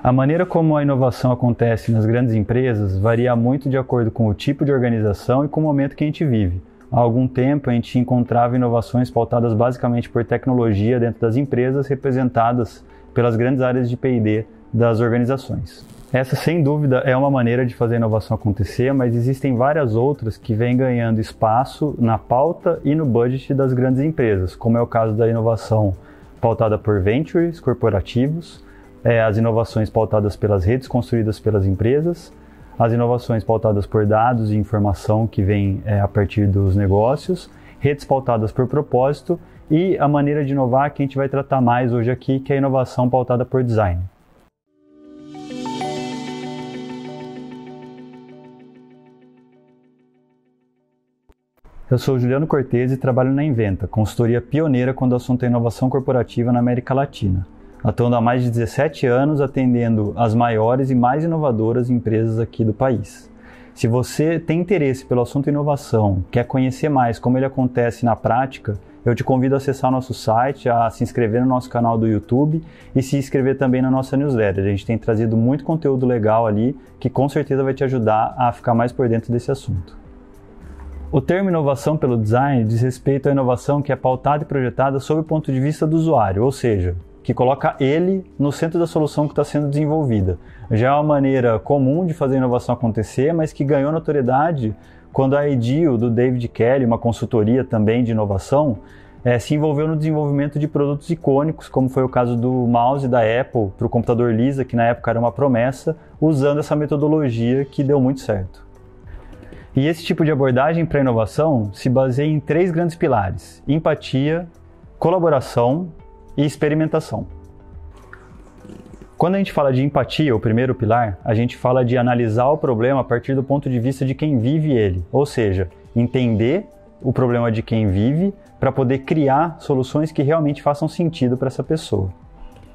A maneira como a inovação acontece nas grandes empresas varia muito de acordo com o tipo de organização e com o momento que a gente vive. Há algum tempo a gente encontrava inovações pautadas basicamente por tecnologia dentro das empresas, representadas pelas grandes áreas de P&D das organizações. Essa, sem dúvida, é uma maneira de fazer a inovação acontecer, mas existem várias outras que vêm ganhando espaço na pauta e no budget das grandes empresas, como é o caso da inovação pautada por ventures corporativos, as inovações pautadas pelas redes construídas pelas empresas, as inovações pautadas por dados e informação que vêm a partir dos negócios, redes pautadas por propósito e a maneira de inovar que a gente vai tratar mais hoje aqui, que é a inovação pautada por design. Eu sou Juliano Cortez e trabalho na Inventa, consultoria pioneira quando o assunto é inovação corporativa na América Latina, atuando há mais de 17 anos atendendo as maiores e mais inovadoras empresas aqui do país. Se você tem interesse pelo assunto inovação, quer conhecer mais como ele acontece na prática, eu te convido a acessar o nosso site, a se inscrever no nosso canal do YouTube e se inscrever também na nossa newsletter. A gente tem trazido muito conteúdo legal ali que com certeza vai te ajudar a ficar mais por dentro desse assunto. O termo inovação pelo design diz respeito à inovação que é pautada e projetada sob o ponto de vista do usuário, ou seja, que coloca ele no centro da solução que está sendo desenvolvida. Já é uma maneira comum de fazer a inovação acontecer, mas que ganhou notoriedade quando a IDEO, do David Kelly, uma consultoria também de inovação, se envolveu no desenvolvimento de produtos icônicos, como foi o caso do mouse da Apple para o computador Lisa, que na época era uma promessa, usando essa metodologia que deu muito certo. E esse tipo de abordagem para a inovação se baseia em 3 grandes pilares: empatia, colaboração e experimentação. Quando a gente fala de empatia, o primeiro pilar, a gente fala de analisar o problema a partir do ponto de vista de quem vive ele, ou seja, entender o problema de quem vive para poder criar soluções que realmente façam sentido para essa pessoa.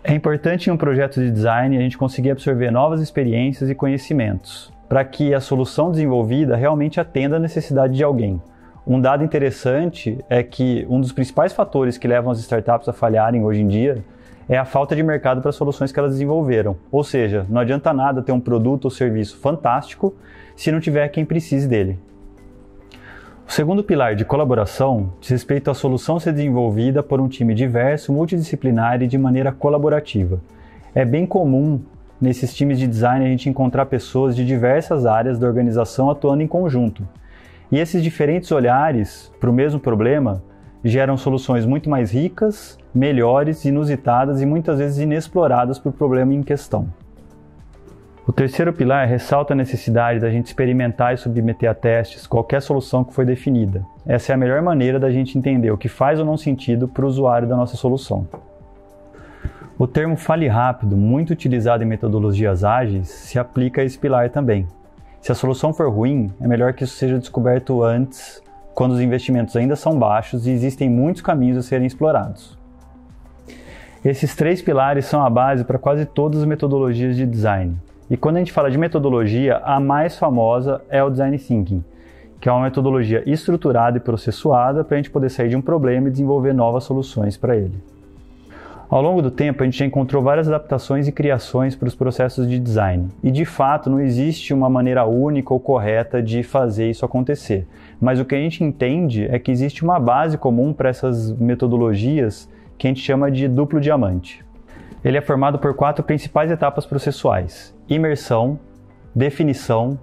É importante em um projeto de design a gente conseguir absorver novas experiências e conhecimentos, para que a solução desenvolvida realmente atenda a necessidade de alguém. Um dado interessante é que um dos principais fatores que levam as startups a falharem hoje em dia é a falta de mercado para as soluções que elas desenvolveram. Ou seja, não adianta nada ter um produto ou serviço fantástico se não tiver quem precise dele. O segundo pilar de colaboração diz respeito à solução ser desenvolvida por um time diverso, multidisciplinar e de maneira colaborativa. É bem comum nesses times de design a gente encontrar pessoas de diversas áreas da organização atuando em conjunto. E esses diferentes olhares para o mesmo problema geram soluções muito mais ricas, melhores, inusitadas e muitas vezes inexploradas para o problema em questão. O terceiro pilar ressalta a necessidade da gente experimentar e submeter a testes qualquer solução que foi definida. Essa é a melhor maneira da gente entender o que faz ou não sentido para o usuário da nossa solução. O termo fale rápido, muito utilizado em metodologias ágeis, se aplica a esse pilar também. Se a solução for ruim, é melhor que isso seja descoberto antes, quando os investimentos ainda são baixos e existem muitos caminhos a serem explorados. Esses 3 pilares são a base para quase todas as metodologias de design. E quando a gente fala de metodologia, a mais famosa é o Design Thinking, que é uma metodologia estruturada e processuada para a gente poder sair de um problema e desenvolver novas soluções para ele. Ao longo do tempo, a gente já encontrou várias adaptações e criações para os processos de design. E, de fato, não existe uma maneira única ou correta de fazer isso acontecer. Mas o que a gente entende é que existe uma base comum para essas metodologias que a gente chama de duplo diamante. Ele é formado por 4 principais etapas processuais: imersão, definição,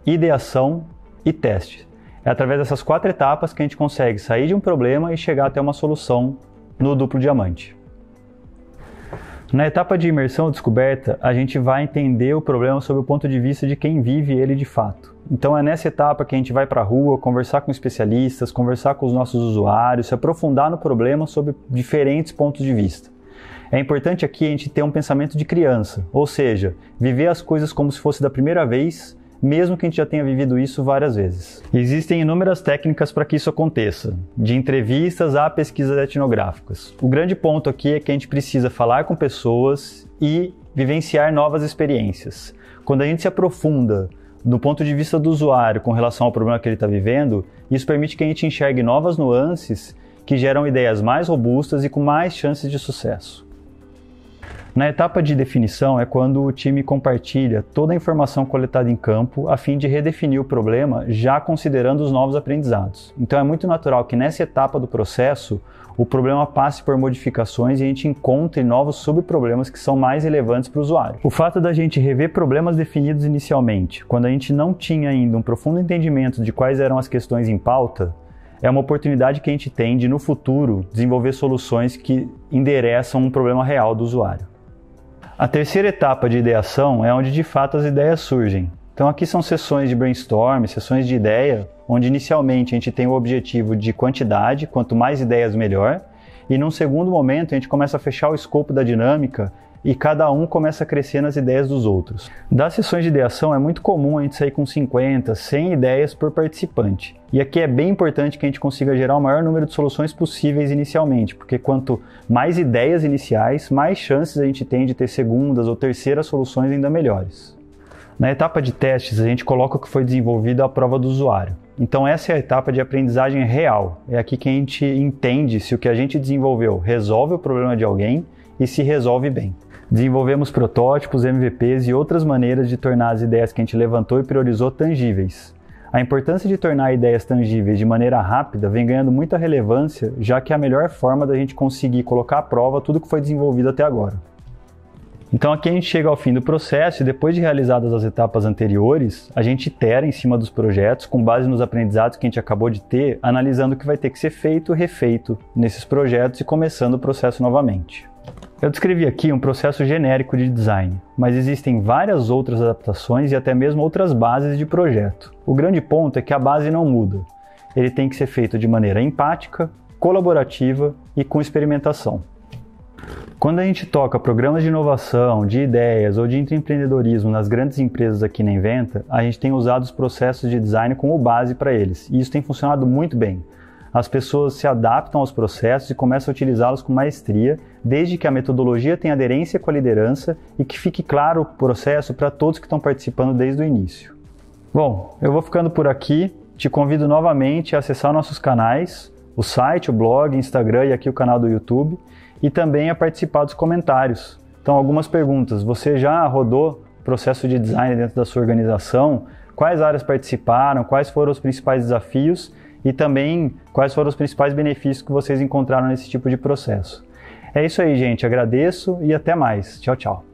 ideação e teste. É através dessas 4 etapas que a gente consegue sair de um problema e chegar até uma solução no duplo diamante. Na etapa de imersão ou descoberta, a gente vai entender o problema sob o ponto de vista de quem vive ele de fato. Então é nessa etapa que a gente vai para a rua, conversar com especialistas, conversar com os nossos usuários, se aprofundar no problema sob diferentes pontos de vista. É importante aqui a gente ter um pensamento de criança, ou seja, viver as coisas como se fosse da primeira vez, mesmo que a gente já tenha vivido isso várias vezes. Existem inúmeras técnicas para que isso aconteça, de entrevistas a pesquisas etnográficas. O grande ponto aqui é que a gente precisa falar com pessoas e vivenciar novas experiências. Quando a gente se aprofunda do ponto de vista do usuário com relação ao problema que ele está vivendo, isso permite que a gente enxergue novas nuances que geram ideias mais robustas e com mais chances de sucesso. Na etapa de definição é quando o time compartilha toda a informação coletada em campo a fim de redefinir o problema, já considerando os novos aprendizados. Então é muito natural que nessa etapa do processo o problema passe por modificações e a gente encontre novos subproblemas que são mais relevantes para o usuário. O fato da gente rever problemas definidos inicialmente, quando a gente não tinha ainda um profundo entendimento de quais eram as questões em pauta, é uma oportunidade que a gente tem de, no futuro, desenvolver soluções que endereçam um problema real do usuário. A terceira etapa de ideação é onde de fato as ideias surgem. Então aqui são sessões de brainstorm, sessões de ideia, onde inicialmente a gente tem o objetivo de quantidade, quanto mais ideias melhor, e num segundo momento a gente começa a fechar o escopo da dinâmica e cada um começa a crescer nas ideias dos outros. Das sessões de ideação é muito comum a gente sair com 50, 100 ideias por participante. E aqui é bem importante que a gente consiga gerar o maior número de soluções possíveis inicialmente, porque quanto mais ideias iniciais, mais chances a gente tem de ter segundas ou terceiras soluções ainda melhores. Na etapa de testes, a gente coloca o que foi desenvolvido à prova do usuário. Então essa é a etapa de aprendizagem real. É aqui que a gente entende se o que a gente desenvolveu resolve o problema de alguém e se resolve bem. Desenvolvemos protótipos, MVPs e outras maneiras de tornar as ideias que a gente levantou e priorizou tangíveis. A importância de tornar ideias tangíveis de maneira rápida vem ganhando muita relevância, já que é a melhor forma da gente conseguir colocar à prova tudo que foi desenvolvido até agora. Então aqui a gente chega ao fim do processo e depois de realizadas as etapas anteriores, a gente itera em cima dos projetos com base nos aprendizados que a gente acabou de ter, analisando o que vai ter que ser feito e refeito nesses projetos e começando o processo novamente. Eu descrevi aqui um processo genérico de design, mas existem várias outras adaptações e até mesmo outras bases de projeto. O grande ponto é que a base não muda. Ele tem que ser feito de maneira empática, colaborativa e com experimentação. Quando a gente toca programas de inovação, de ideias ou de intraempreendedorismo nas grandes empresas aqui na Inventa, a gente tem usado os processos de design como base para eles, e isso tem funcionado muito bem. As pessoas se adaptam aos processos e começam a utilizá-los com maestria, desde que a metodologia tenha aderência com a liderança e que fique claro o processo para todos que estão participando desde o início. Bom, eu vou ficando por aqui, te convido novamente a acessar nossos canais, o site, o blog, Instagram e aqui o canal do YouTube, e também a participar dos comentários. Então, algumas perguntas. Você já rodou processo de design dentro da sua organização? Quais áreas participaram? Quais foram os principais desafios? E também quais foram os principais benefícios que vocês encontraram nesse tipo de processo. É isso aí, gente. Agradeço e até mais. Tchau, tchau.